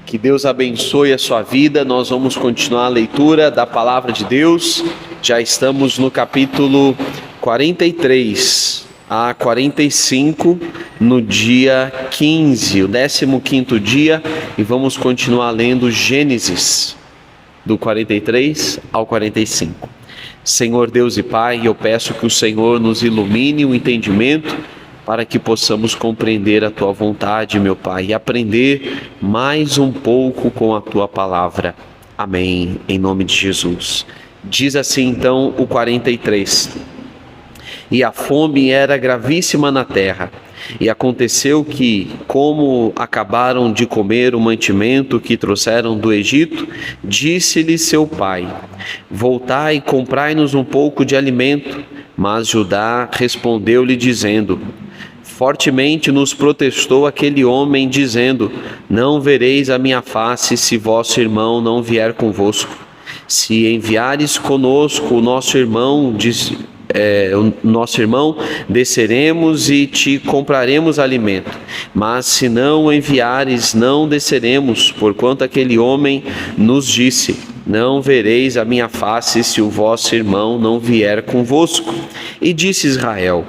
Que Deus abençoe a sua vida. Nós vamos continuar a leitura da Palavra de Deus. Já estamos no capítulo 43 a 45, no dia 15, o 15º dia, e vamos continuar lendo Gênesis, do 43 ao 45. Senhor Deus e Pai, eu peço que o Senhor nos ilumine o entendimento para que possamos compreender a Tua vontade, meu Pai, e aprender mais um pouco com a Tua palavra. Amém, em nome de Jesus. Diz assim então o 43. E a fome era gravíssima na terra. E aconteceu que, como acabaram de comer o mantimento que trouxeram do Egito, disse-lhe seu pai: voltai e comprai-nos um pouco de alimento. Mas Judá respondeu-lhe dizendo: fortemente nos protestou aquele homem, dizendo: não vereis a minha face se vosso irmão não vier convosco. Se enviares conosco o nosso irmão, desceremos e te compraremos alimento. Mas se não o enviares, não desceremos, porquanto aquele homem nos disse: não vereis a minha face se o vosso irmão não vier convosco. E disse Israel: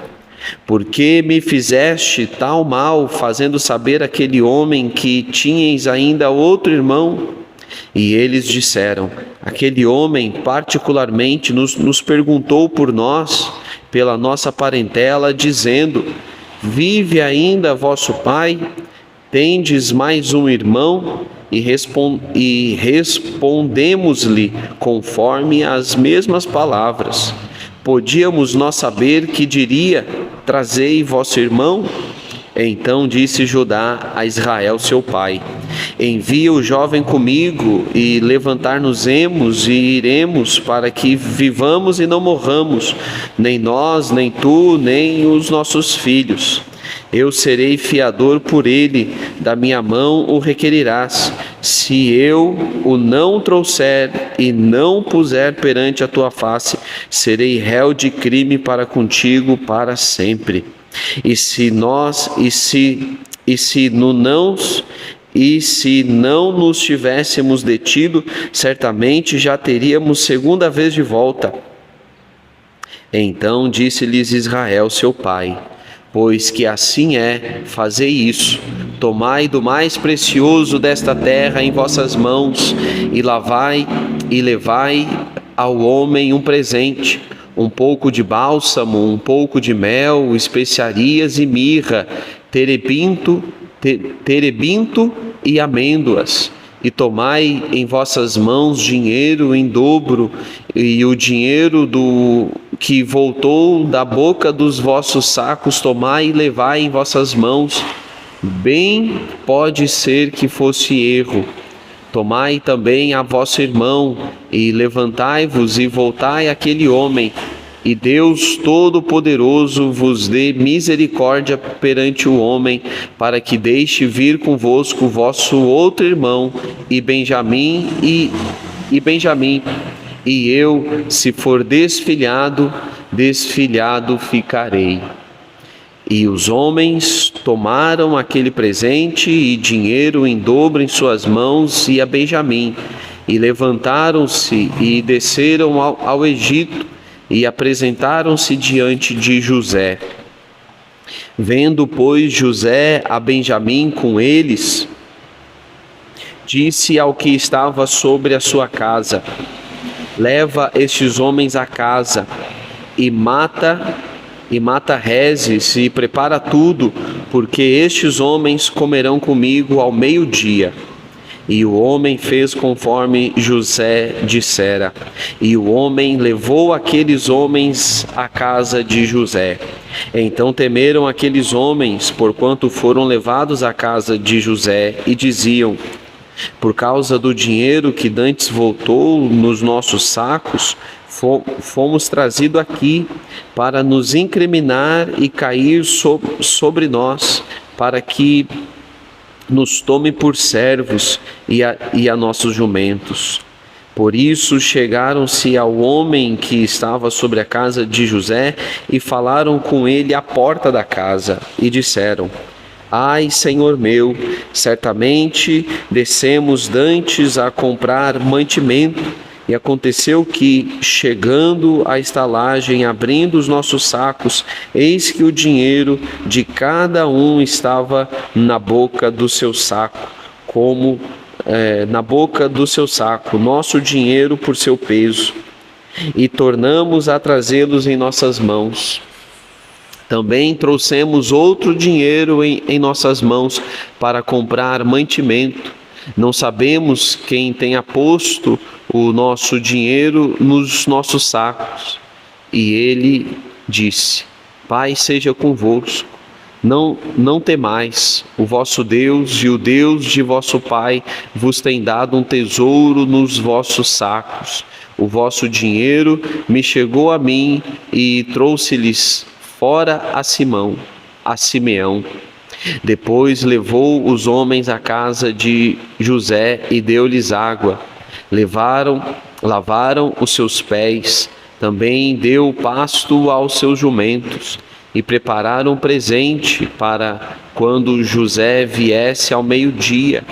por que me fizeste tal mal, fazendo saber àquele homem que tinhas ainda outro irmão? E eles disseram: aquele homem particularmente nos perguntou por nós, pela nossa parentela, dizendo: vive ainda vosso pai? Tendes mais um irmão? E respondemos-lhe conforme as mesmas palavras. Podíamos nós saber que diria: trazei vosso irmão? Então disse Judá a Israel seu pai: envia o jovem comigo, e levantar-nos-emos e iremos, para que vivamos e não morramos, nem nós, nem tu, nem os nossos filhos. Eu serei fiador por ele, da minha mão o requerirás. Se eu o não trouxer e não puser perante a tua face, serei réu de crime para contigo para sempre. E se não nos tivéssemos detido, certamente já teríamos segunda vez de volta. Então disse-lhes Israel seu pai: pois que assim é, fazei isso: tomai do mais precioso desta terra em vossas mãos, e levai ao homem um presente, um pouco de bálsamo, um pouco de mel, especiarias e mirra, terebinto e amêndoas. E tomai em vossas mãos dinheiro em dobro, e o dinheiro que voltou da boca dos vossos sacos tomai e levai em vossas mãos. Bem pode ser que fosse erro. Tomai também a vosso irmão, e levantai-vos e voltai àquele homem, e Deus Todo-Poderoso vos dê misericórdia perante o homem, para que deixe vir convosco vosso outro irmão, e Benjamim, e eu, se for desfilhado ficarei. E os homens tomaram aquele presente e dinheiro em dobro em suas mãos e a Benjamim, e levantaram-se e desceram ao Egito, e apresentaram-se diante de José. Vendo, pois, José a Benjamim com eles, disse ao que estava sobre a sua casa: leva estes homens à casa, e mata rezes e prepara tudo, porque estes homens comerão comigo ao meio-dia. E o homem fez conforme José dissera. E o homem levou aqueles homens à casa de José. Então temeram aqueles homens, porquanto foram levados à casa de José, e diziam: por causa do dinheiro que dantes voltou nos nossos sacos, fomos trazidos aqui para nos incriminar e cair sobre nós, para que nos tome por servos e a nossos jumentos. Por isso chegaram-se ao homem que estava sobre a casa de José e falaram com ele à porta da casa, e disseram: Ai, Senhor meu, certamente descemos dantes a comprar mantimento, e aconteceu que, chegando à estalagem, abrindo os nossos sacos, eis que o dinheiro de cada um estava na boca do seu saco, na boca do seu saco, nosso dinheiro por seu peso, e tornamos a trazê-los em nossas mãos. Também trouxemos outro dinheiro em nossas mãos para comprar mantimento. Não sabemos quem tenha posto o nosso dinheiro nos nossos sacos. E ele disse: Pai seja convosco. Não temais, o vosso Deus e o Deus de vosso Pai vos tem dado um tesouro nos vossos sacos. O vosso dinheiro me chegou a mim e trouxe-lhes fora a Simeão. Depois levou os homens à casa de José e deu-lhes água. Lavaram os seus pés, também deu pasto aos seus jumentos, e prepararam presente para quando José viesse ao meio-dia,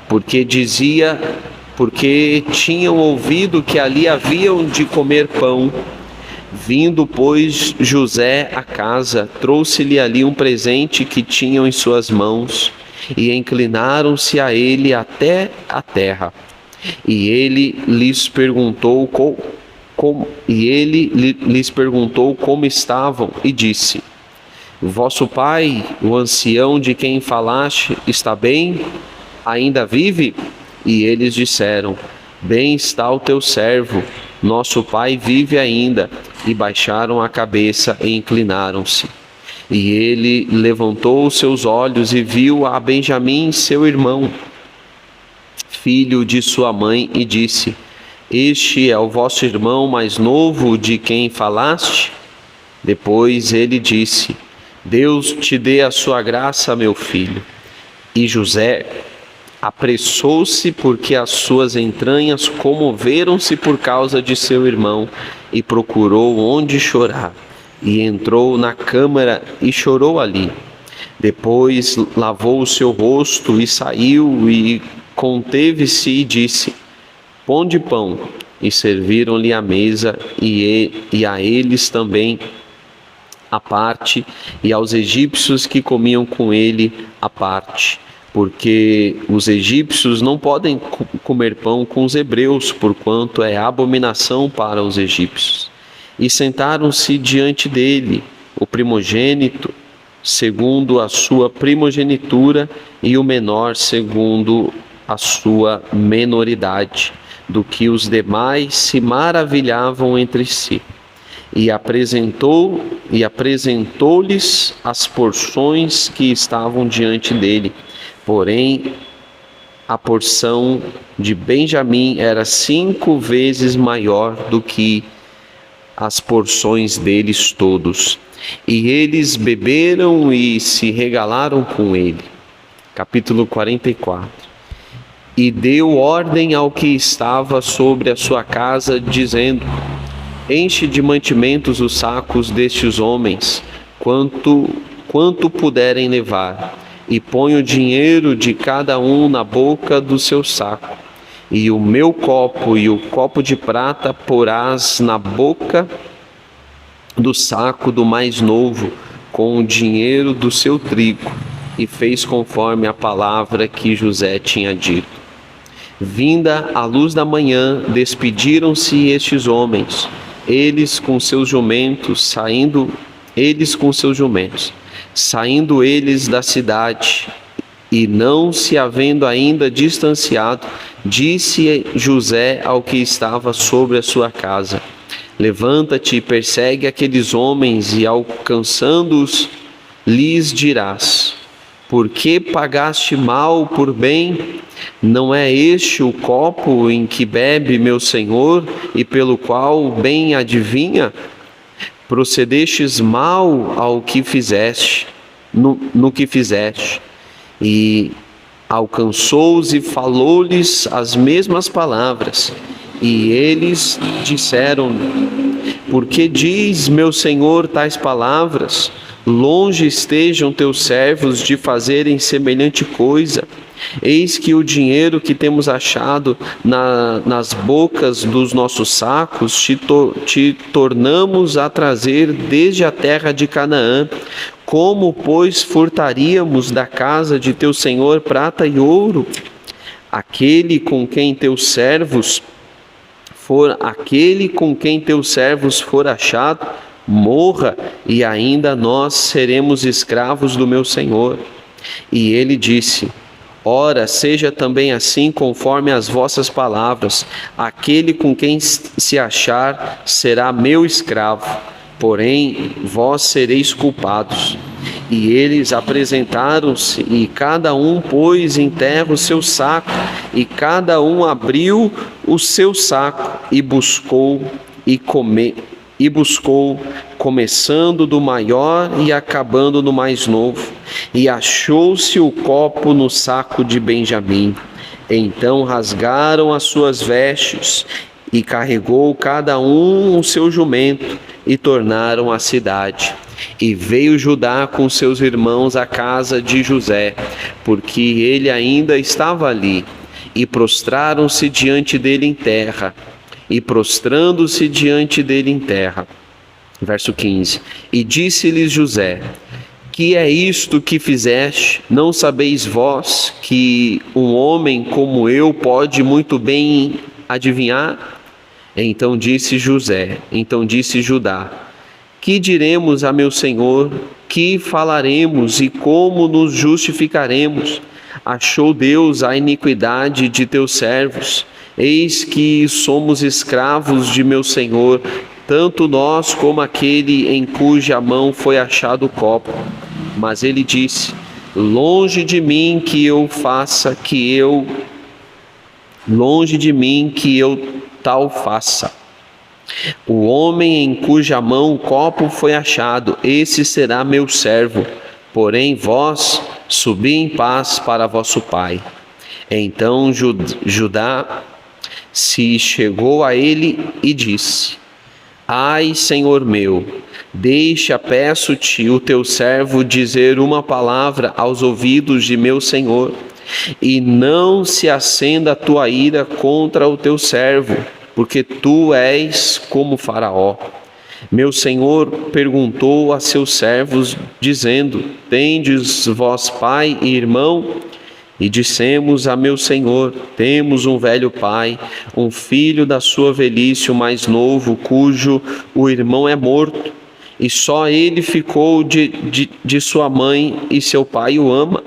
porque tinham ouvido que ali haviam de comer pão. Vindo, pois, José à casa, trouxe-lhe ali um presente que tinham em suas mãos, e inclinaram-se a ele até a terra. E ele lhes perguntou como estavam, e disse: Vosso pai, o ancião de quem falaste, está bem? Ainda vive? E eles disseram: Bem está o teu servo, nosso pai vive ainda. E baixaram a cabeça e inclinaram-se. E ele levantou os seus olhos e viu a Benjamim, seu irmão, filho de sua mãe, e disse: Este é o vosso irmão mais novo de quem falaste? Depois ele disse: Deus te dê a sua graça, meu filho. E José apressou-se, porque as suas entranhas comoveram-se por causa de seu irmão, e procurou onde chorar, e entrou na câmara e chorou ali. Depois lavou o seu rosto e saiu, e conteve-se e disse: Ponde pão. E serviram-lhe à mesa, e a eles também à parte, e aos egípcios que comiam com ele à parte. Porque os egípcios não podem comer pão com os hebreus, porquanto é abominação para os egípcios. E sentaram-se diante dele, o primogênito, segundo a sua primogenitura, e o menor, segundo a sua menoridade, do que os demais se maravilhavam entre si. E apresentou-lhes as porções que estavam diante dele. Porém, a porção de Benjamim era 5 vezes maior do que as porções deles todos. E eles beberam e se regalaram com ele. Capítulo 44. E deu ordem ao que estava sobre a sua casa, dizendo: Enche de mantimentos os sacos destes homens, quanto puderem levar, e põe o dinheiro de cada um na boca do seu saco. E o meu copo e o copo de prata porás na boca do saco do mais novo, com o dinheiro do seu trigo. E fez conforme a palavra que José tinha dito. Vinda a luz da manhã, despediram-se estes homens, eles com seus jumentos, saindo eles da cidade, e não se havendo ainda distanciado, disse José ao que estava sobre a sua casa: Levanta-te e persegue aqueles homens, e alcançando-os, lhes dirás: Por que pagaste mal por bem? Não é este o copo em que bebe meu senhor, e pelo qual bem adivinha? Procedestes mal ao que fizeste, no que fizeste. E alcançou-os e falou-lhes as mesmas palavras. E eles disseram: Por que diz meu senhor tais palavras? longe estejam teus servos de fazerem semelhante coisa. Eis que o dinheiro que temos achado nas bocas dos nossos sacos te tornamos a trazer desde a terra de Canaã. Como, pois, furtaríamos da casa de teu senhor prata e ouro? Aquele com quem teus servos for achado, morra, e ainda nós seremos escravos do meu senhor. E ele disse: ora, seja também assim conforme as vossas palavras. Aquele com quem se achar será meu escravo, porém vós sereis culpados. E eles apresentaram-se, e cada um pôs em terra o seu saco, e cada um abriu o seu saco e buscou, começando do maior e acabando no mais novo. E achou-se o copo no saco de Benjamim. Então rasgaram as suas vestes, e carregou cada um o seu jumento, e tornaram à cidade. E veio Judá com seus irmãos à casa de José, porque ele ainda estava ali, e prostraram-se diante dele em terra. E prostrando-se diante dele em terra. Verso 15. E disse-lhes José: que é isto que fizeste? Não sabeis vós que um homem como eu pode muito bem adivinhar? Então disse Judá: que diremos a meu senhor? Que falaremos e como nos justificaremos? Achou Deus a iniquidade de teus servos. Eis que somos escravos de meu senhor, tanto nós como aquele em cuja mão foi achado o copo. Mas ele disse: longe de mim que eu tal faça. O homem em cuja mão o copo foi achado, esse será meu servo. Porém vós, subi em paz para vosso pai. Então Judá se chegou a ele e disse: ai, senhor meu, deixa, peço-te, o teu servo dizer uma palavra aos ouvidos de meu senhor, e não se acenda a tua ira contra o teu servo, porque tu és como Faraó. Meu senhor perguntou a seus servos, dizendo: tendes vós pai e irmão? E dissemos a meu senhor: temos um velho pai, um filho da sua velhice, o mais novo, cujo o irmão é morto, e só ele ficou de sua mãe, e seu pai o ama.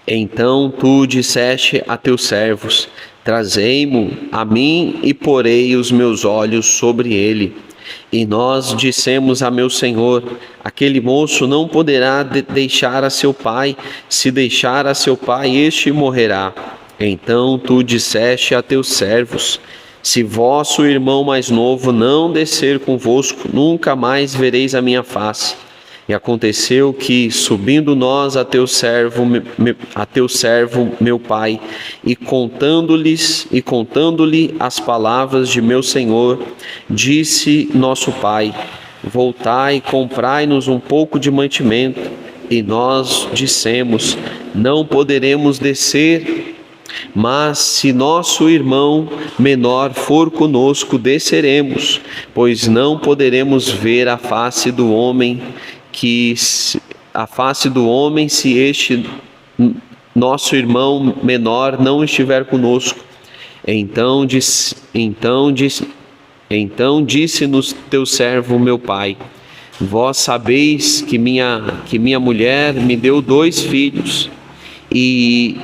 Então tu disseste a teus servos: trazei-mo a mim, e porei os meus olhos sobre ele. E nós dissemos a meu senhor: aquele moço não poderá deixar a seu pai, se deixar a seu pai, este morrerá. Então tu disseste a teus servos: se vosso irmão mais novo não descer convosco, nunca mais vereis a minha face. E aconteceu que, subindo nós a teu servo meu pai, e contando-lhe as palavras de meu senhor, disse nosso pai: voltai, comprai-nos um pouco de mantimento. E nós dissemos: não poderemos descer, mas se nosso irmão menor for conosco, desceremos, pois não poderemos ver a face do homem se este nosso irmão menor não estiver conosco. Então disse-nos teu servo meu pai: vós sabeis que minha mulher me deu 2 filhos, e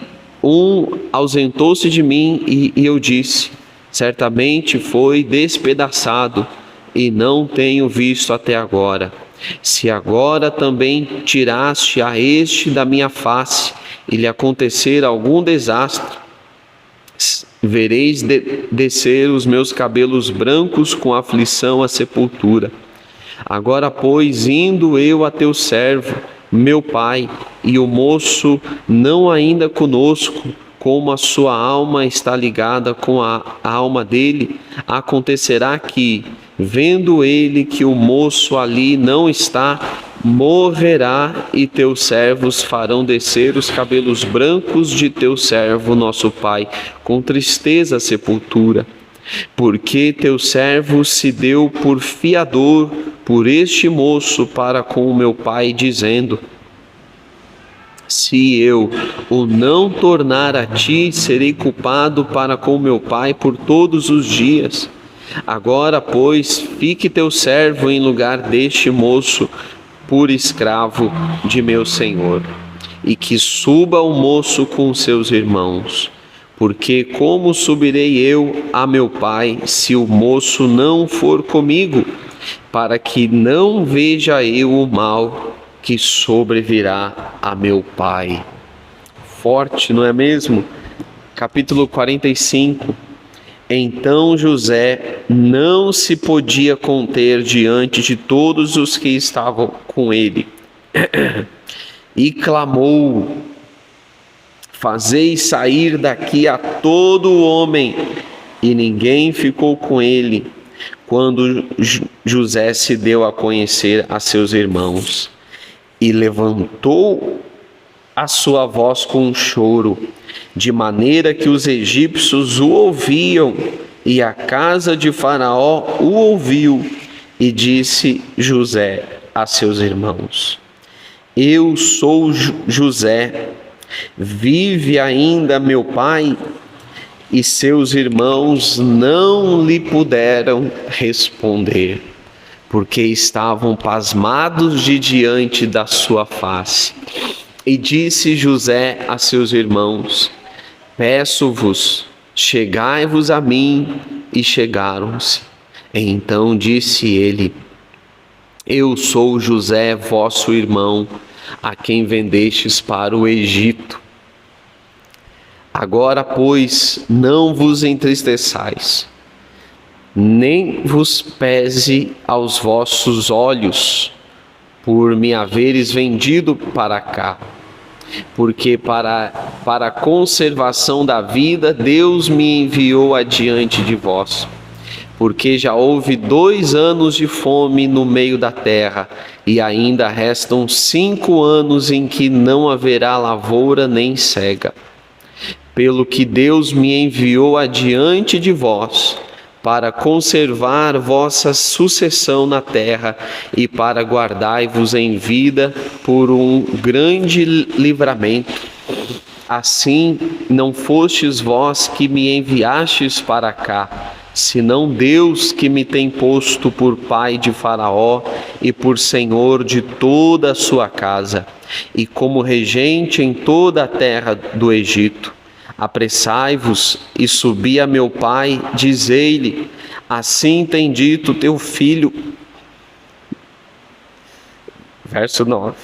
um ausentou-se de mim, e eu disse: certamente foi despedaçado, e não tenho visto até agora. Se agora também tiraste a este da minha face, e lhe acontecer algum desastre, vereis descer os meus cabelos brancos com aflição à sepultura. Agora, pois, indo eu a teu servo, meu pai, e o moço não ainda conosco, como a sua alma está ligada com a alma dele, acontecerá que, Vendo ele que o moço ali não está, morrerá, e teus servos farão descer os cabelos brancos de teu servo, nosso pai, com tristeza à sepultura. Porque teu servo se deu por fiador por este moço para com o meu pai, dizendo: se eu o não tornar a ti, serei culpado para com meu pai por todos os dias. Agora, pois, fique teu servo em lugar deste moço, por escravo de meu senhor, e que suba o moço com seus irmãos. Porque como subirei eu a meu pai, se o moço não for comigo, para que não veja eu o mal que sobrevirá a meu pai. Forte, não é mesmo? Capítulo 45. Então José não se podia conter diante de todos os que estavam com ele, e clamou: fazei sair daqui a todo homem. E ninguém ficou com ele, quando José se deu a conhecer a seus irmãos. E levantou a sua voz com um choro, de maneira que os egípcios o ouviam, e a casa de Faraó o ouviu. E disse José a seus irmãos: eu sou José, vive ainda meu pai? E seus irmãos não lhe puderam responder, porque estavam pasmados de diante da sua face. E disse José a seus irmãos: peço-vos, chegai-vos a mim. E chegaram-se. Então disse ele: eu sou José, vosso irmão, a quem vendestes para o Egito. Agora, pois, não vos entristeçais, nem vos pese aos vossos olhos, por me haveres vendido para cá. Porque para a conservação da vida, Deus me enviou adiante de vós. Porque já houve 2 anos de fome no meio da terra, e ainda restam 5 anos em que não haverá lavoura nem cega. Pelo que Deus me enviou adiante de vós, para conservar vossa sucessão na terra, e para guardai-vos em vida por um grande livramento. Assim não fostes vós que me enviastes para cá, senão Deus, que me tem posto por pai de Faraó e por senhor de toda a sua casa, e como regente em toda a terra do Egito. Apressai-vos e subi a meu pai, dizei-lhe: assim tem dito teu filho. Verso 9.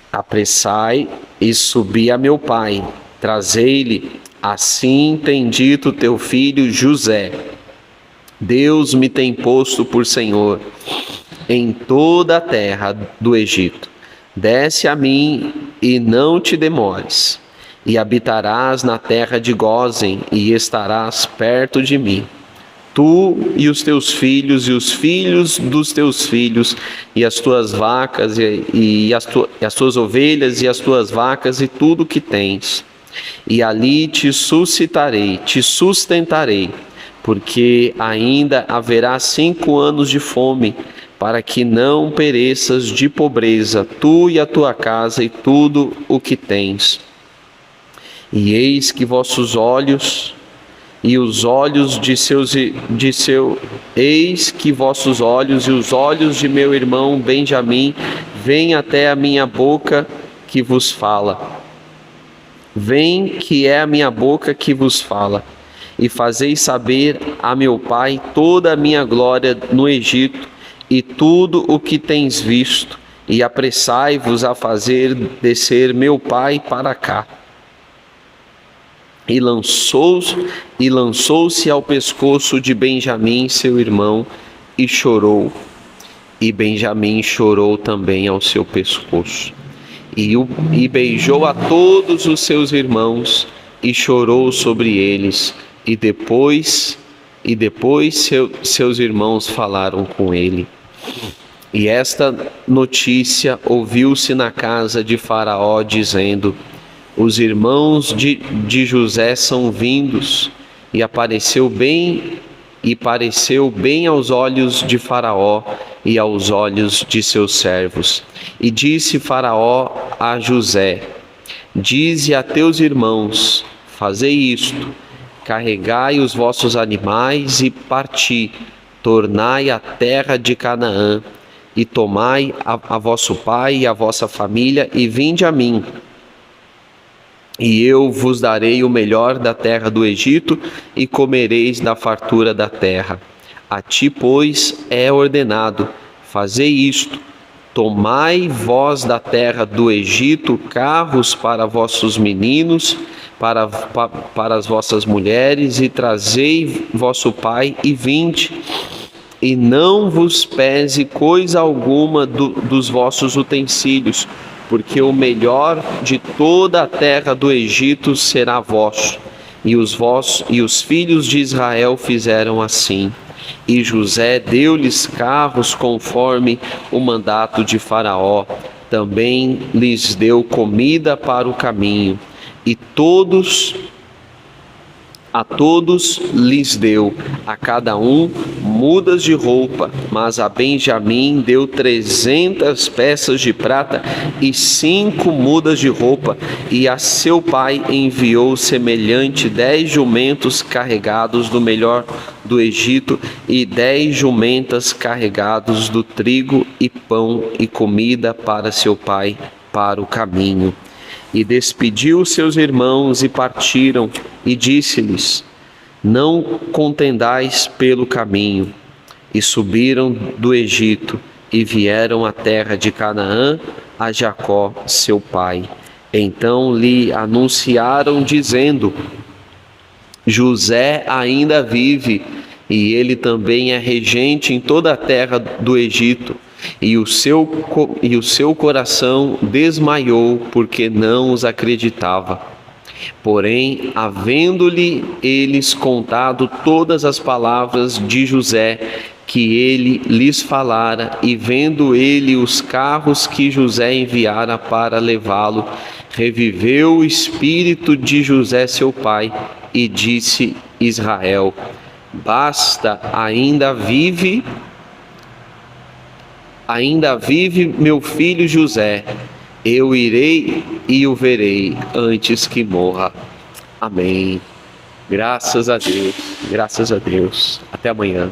Apressai e subi a meu pai, trazei-lhe: assim tem dito teu filho José. Deus me tem posto por senhor em toda a terra do Egito. Desce a mim e não te demores. E habitarás na terra de Gósen, e estarás perto de mim, tu e os teus filhos, e os filhos dos teus filhos, e as tuas vacas, e as tuas ovelhas, e as tuas vacas, e tudo que tens. E ali te suscitarei, te sustentarei, porque ainda haverá 5 anos de fome, para que não pereças de pobreza, tu e a tua casa, e tudo o que tens. E eis que vossos olhos e os olhos eis que vossos olhos e os olhos de meu irmão Benjamim vêm até a minha boca que vos fala. Vem, que é a minha boca que vos fala, e fazeis saber a meu pai toda a minha glória no Egito e tudo o que tens visto, e apressai-vos a fazer descer meu pai para cá. E lançou-se ao pescoço de Benjamim, seu irmão, e chorou. E Benjamim chorou também ao seu pescoço. E beijou a todos os seus irmãos, e chorou sobre eles. E depois E depois seus irmãos falaram com ele. E esta notícia ouviu-se na casa de Faraó, dizendo: os irmãos de José são vindos. E pareceu bem aos olhos de Faraó e aos olhos de seus servos. E disse Faraó a José: dize a teus irmãos: fazei isto, carregai os vossos animais e parti, tornai a terra de Canaã, e tomai a vosso pai e a vossa família, e vinde a mim. E eu vos darei o melhor da terra do Egito, e comereis da fartura da terra. A ti, pois, é ordenado: fazei isto, tomai vós da terra do Egito carros para vossos meninos, para as vossas mulheres, e trazei vosso pai, e vinde. E não vos pese coisa alguma dos vossos utensílios, porque o melhor de toda a terra do Egito será vosso. E os filhos de Israel fizeram assim. E José deu-lhes carros conforme o mandato de Faraó. Também lhes deu comida para o caminho. E a todos lhes deu, a cada um, mudas de roupa, mas a Benjamim deu 300 peças de prata e 5 mudas de roupa, e a seu pai enviou semelhante 10 jumentos carregados do melhor do Egito, e 10 jumentas carregados do trigo e pão e comida para seu pai para o caminho. E despediu seus irmãos e partiram, e disse-lhes: não contendais pelo caminho. E subiram do Egito, e vieram à terra de Canaã, a Jacó, seu pai. Então lhe anunciaram, dizendo: José ainda vive, e ele também é regente em toda a terra do Egito. E o seu coração desmaiou, porque não os acreditava. Porém, havendo-lhe eles contado todas as palavras de José que ele lhes falara, e vendo ele os carros que José enviara para levá-lo, reviveu o espírito de José seu pai, e disse Israel: basta, ainda vive meu filho José. Eu irei e o verei antes que morra. Amém. Graças a Deus. Até amanhã.